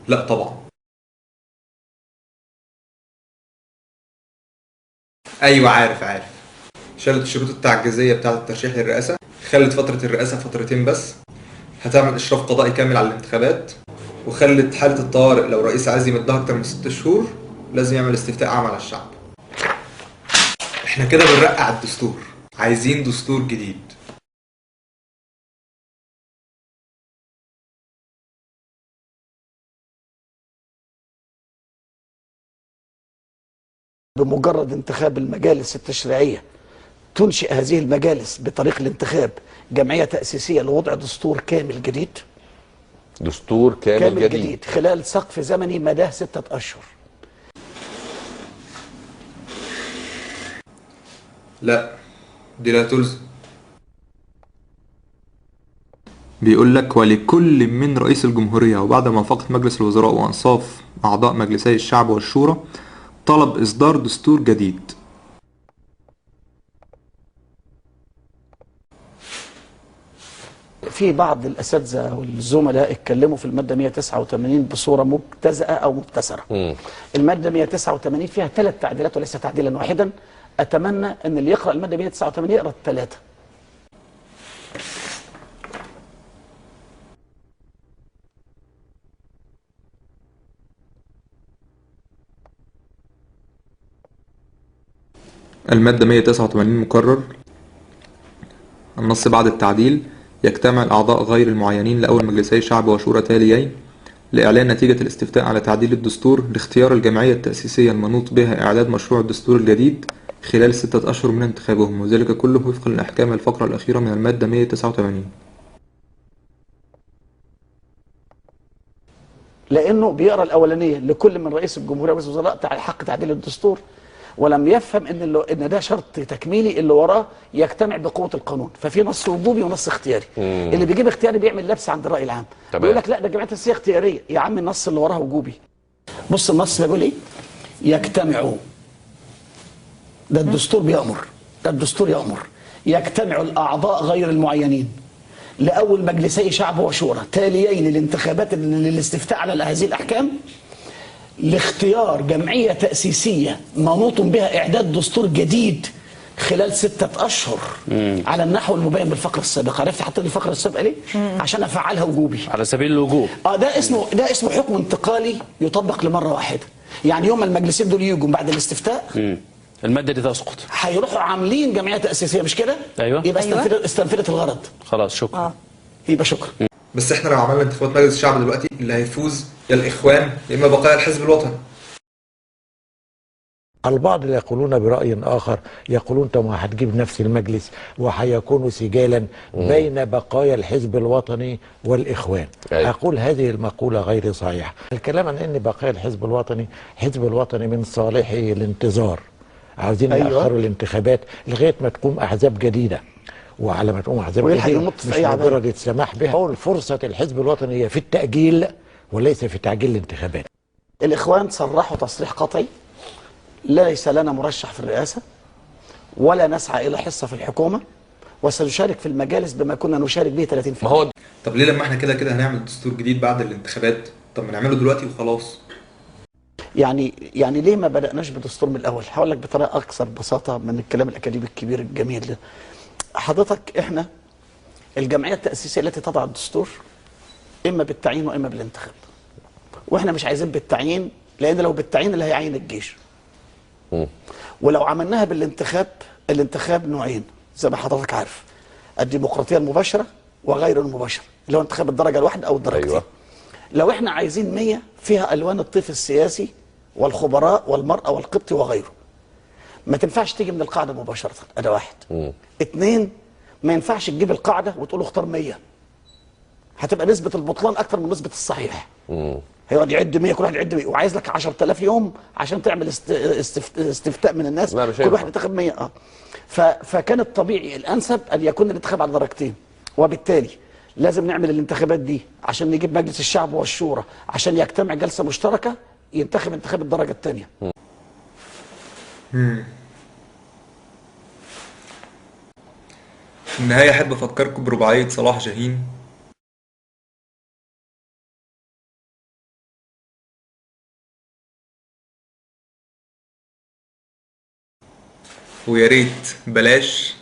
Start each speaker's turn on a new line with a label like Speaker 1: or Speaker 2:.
Speaker 1: لا طبعا. ايوه عارف. شالت الشروط التعجيزيه بتاعه الترشيح للرئاسه، خلت فتره الرئاسه فترتين بس، هتعمل اشراف قضائي كامل على الانتخابات، وخلت حاله الطوارئ لو رئيس عايز يمدها اكتر من 6 شهور لازم يعمل استفتاء عام على الشعب. احنا كده بنرقع الدستور، عايزين دستور جديد.
Speaker 2: بمجرد انتخاب المجالس التشريعية تنشئ هذه المجالس بطريق الانتخاب جمعية تأسيسية لوضع دستور كامل جديد.
Speaker 3: دستور كامل جديد
Speaker 2: خلال سقف زمني مداه 6 أشهر.
Speaker 1: لا، دي لا تلزم. بيقول لك ولكل من رئيس الجمهورية وبعد موافقة مجلس الوزراء وأنصاف أعضاء مجلسي الشعب والشورى طلب إصدار دستور جديد.
Speaker 2: في بعض الأساتذة والزملاء اتكلموا في المادة 189 بصورة مبتذئة أو مبتسرة. المادة 189 فيها 3 تعديلات وليس تعديلا واحدا. أتمنى أن اللي يقرأ المادة 189 يقرأ ال3.
Speaker 1: المادة 189 مكرر النص بعد التعديل: يجتمع الأعضاء غير المعينين لأول مجلسي شعب وشورى تاليين لإعلان نتيجة الاستفتاء على تعديل الدستور لاختيار الجمعية التأسيسية المنوط بها إعداد مشروع الدستور الجديد خلال 6 أشهر من انتخابهم، وذلك كله وفقا لأحكام الفقرة الأخيرة من المادة 189.
Speaker 2: لأنه بيقرأ الأولانية لكل من رئيس الجمهورية ورئيس الوزراء حق تعديل الدستور، ولم يفهم ان ده شرط تكميلي اللي وراه يجتمع بقوه القانون. ففي نص وجوبي ونص اختياري. اللي بيجيب اختياري بيعمل لبس عند الراي العام. بيقول لك لا ده الجمعيه التاسيسيه اختياريه. يا عم النص اللي وراها وجوبي. بص النص بيقول ايه؟ يجتمعوا. ده الدستور بيامر. ده الدستور يامر يجتمع الاعضاء غير المعينين لاول مجلسي شعب وشورى تاليين للانتخابات للاستفتاء على هذه الاحكام لاختيار جمعية تأسيسية منوط بها إعداد دستور جديد خلال 6 أشهر على النحو المبين بالفقرة السابقة. عرفت حتى الفقرة السابقة ليه؟ عشان أفعلها وجوبي
Speaker 4: على سبيل الوجوب.
Speaker 2: ده اسمه حكم انتقالي يطبق لمرة واحدة. يعني يوم المجلسين دول يجوا بعد الاستفتاء
Speaker 4: المادة دي تسقط،
Speaker 2: هيروحوا عاملين جمعية تأسيسية، مش كده؟
Speaker 4: أيوة.
Speaker 2: يبقى استنفذت الغرض.
Speaker 4: خلاص شكرا.
Speaker 2: يبقى شكرا.
Speaker 1: بس احنا لو عملنا انتخابات مجلس الشعب دلوقتي اللي هيفوز يا الإخوان يا إما بقايا الحزب الوطني.
Speaker 5: البعض يقولون برأي آخر، يقولون طب ما هتجيب نفس المجلس وهيكون سجالا بين بقايا الحزب الوطني والإخوان.
Speaker 3: أيوة.
Speaker 5: أقول هذه المقولة غير صحيحة. الكلام عن أن بقايا الحزب الوطني، حزب الوطني من صالحه الانتظار، عاوزين يأخروا الانتخابات لغاية ما تقوم أحزاب جديدة، وعلى ما تقوم أحزاب جديدة مش مجرد السماح بها. فرصة الحزب الوطني هي في التأجيل وليس في تعجيل الانتخابات.
Speaker 2: الإخوان صرحوا تصريح قطعي: ليس لنا مرشح في الرئاسة ولا نسعى إلى حصة في الحكومة، وسنشارك في المجالس بما كنا نشارك به 30%.
Speaker 3: ما هو
Speaker 1: طب ليه لما احنا كده هنعمل دستور جديد بعد الانتخابات؟ طب ما نعمله دلوقتي وخلاص.
Speaker 2: يعني ليه ما بدأناش بدستور من الأول؟ هقول لك بطريقة أكثر بساطة من الكلام الأكاديمي الكبير الجميل ده. حضرتك احنا الجمعية التأسيسية التي تضع الدستور إما بالتعيين وإما بالانتخاب، واحنا مش عايزين بالتعيين، لأن لو بالتعيين اللي هيعين الجيش. ولو عملناها بالانتخاب، الانتخاب نوعين زي ما حضرتك عارف: الديمقراطية المباشرة وغير المباشرة، اللي هو انتخاب الدرجة الواحدة أو الدرجتين.
Speaker 3: أيوة.
Speaker 2: لو احنا عايزين 100 فيها ألوان الطيف السياسي والخبراء والمرأة والقبط وغيره، ما تنفعش تيجي من القاعدة مباشرة. ده واحد. 2، ما ينفعش تجيب القاعدة وتقول اختار 100، هتبقى نسبة البطلان أكتر من نسبة الصحيح. هيقعد يعد 100، كل واحد يعد 100، وعايز لك 10,000 يوم عشان تعمل استفتاء من الناس.
Speaker 3: لا مش
Speaker 2: كل واحد ينتخب 100. فكان الطبيعي الأنسب أن يكون الانتخاب على درجتين، وبالتالي لازم نعمل الانتخابات دي عشان نجيب مجلس الشعب والشورى عشان يجتمع جلسة مشتركة ينتخب انتخاب الدرجة الثانية.
Speaker 1: في النهاية أحب أفكركم برباعية صلاح جاهين: ويا ريت بلاش